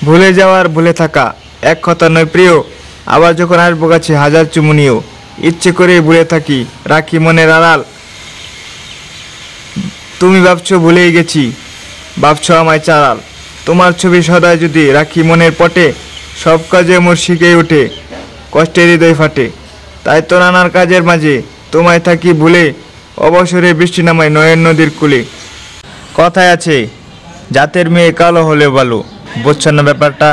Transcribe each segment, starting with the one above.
ভুলে যাওয়ার ভুলে থাকা এক কথা নয় প্রিয়। আবার যখন আসবো কাছে হাজার চুমুনিও, ইচ্ছে করে ভুলে থাকি রাখি মনের আড়াল। তুমি ভাবছো ভুলেই গেছি, ভাবছো আমায় চারাল। তোমার ছবি সদায় যদি রাখি মনের পটে, সব কাজে মোর শিখে ওঠে, কষ্টের হৃদয় ফাটে। তাই তো নানার কাজের মাঝে তোমায় থাকি ভুলে, অবসরে বৃষ্টি নামায় নয়ন নদীর কূলে। কথায় আছে জাতের মেয়ে কালো হলে ভালো, বুঝছো না ব্যাপারটা?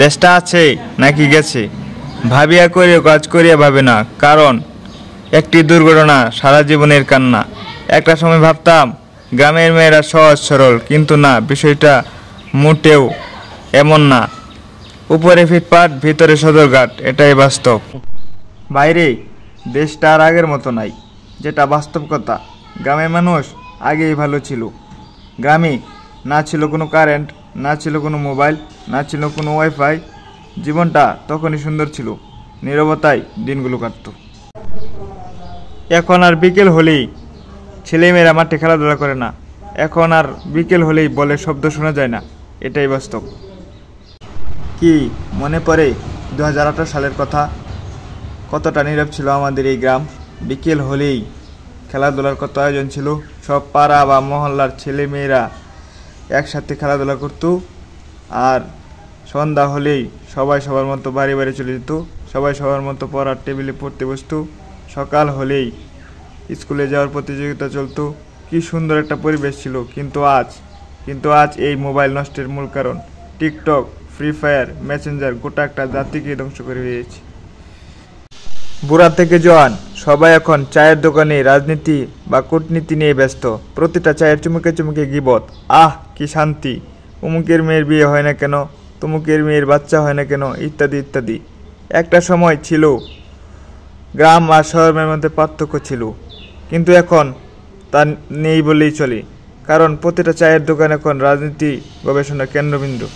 দেশটা আছে নাকি গেছে, ভাবিয়া করিয়া কাজ করিয়া ভাবে না, কারণ একটি দুর্ঘটনা সারা জীবনের কান্না। একটা সময় ভাবতাম গ্রামের মেয়েরা সহজ সরল, কিন্তু না, বিষয়টা মোটেও এমন না। উপরে ফিটপাট, ভিতরে সদরঘাট, এটাই বাস্তব। বাইরে দেশটা আর আগের মতো নাই, যেটা বাস্তব কথা। গ্রামের মানুষ আগেই ভালো ছিল। গ্রামে না ছিল কোনো কারেন্ট, না ছিল কোনো মোবাইল, না ছিল কোনো ওয়াইফাই। জীবনটা তখনই সুন্দর ছিল, নীরবতায় দিনগুলো কাটত। এখন আর বিকেল হলেই ছেলেমেয়েরা মাঠে খেলাধুলা করে না। এখন আর বিকেল হলেই বলে শব্দ শোনা যায় না, এটাই বাস্তব। কি মনে পড়ে 2018 সালের কথা? কতটা নীরব ছিল আমাদের এই গ্রাম। বিকেল হলেই খেলাধুলার কত আয়োজন ছিল। সব পাড়া বা মহল্লার ছেলে মেয়েরা একসাথে খেলাধুলা করত। আর সন্ধ্যা হলেই সবাই সবার মতো বাড়ি বাড়ি চলে যেত, সবাই সবার মতো পড়ার টেবিলে পড়তে বসত। সকাল হলেই স্কুলে যাওয়ার প্রতিযোগিতা চলতো। কি সুন্দর একটা পরিবেশ ছিল। কিন্তু আজ এই মোবাইল নষ্টের মূল কারণ। টিকটক, ফ্রি ফায়ার, মেসেঞ্জার গোটা একটা জাতিকে ধ্বংস করে দিয়েছে। বুড়া থেকে জওয়ান সবাই এখন চায়ের দোকানে রাজনীতি বা কূটনীতি নিয়ে ব্যস্ত। প্রতিটা চায়ের চুমুকে চুমুকে গীবত। আহ কি শান্তি! অমুকের মেয়ের বিয়ে হয় না কেন, তমুকের মেয়ের বাচ্চা হয় না কেন, ইত্যাদি ইত্যাদি। একটা সময় ছিল গ্রাম আর শহরের মধ্যে পার্থক্য ছিল, কিন্তু এখন তা নেই বলেই চলে। কারণ প্রতিটা চায়ের দোকান এখন রাজনীতি গবেষণার কেন্দ্রবিন্দু।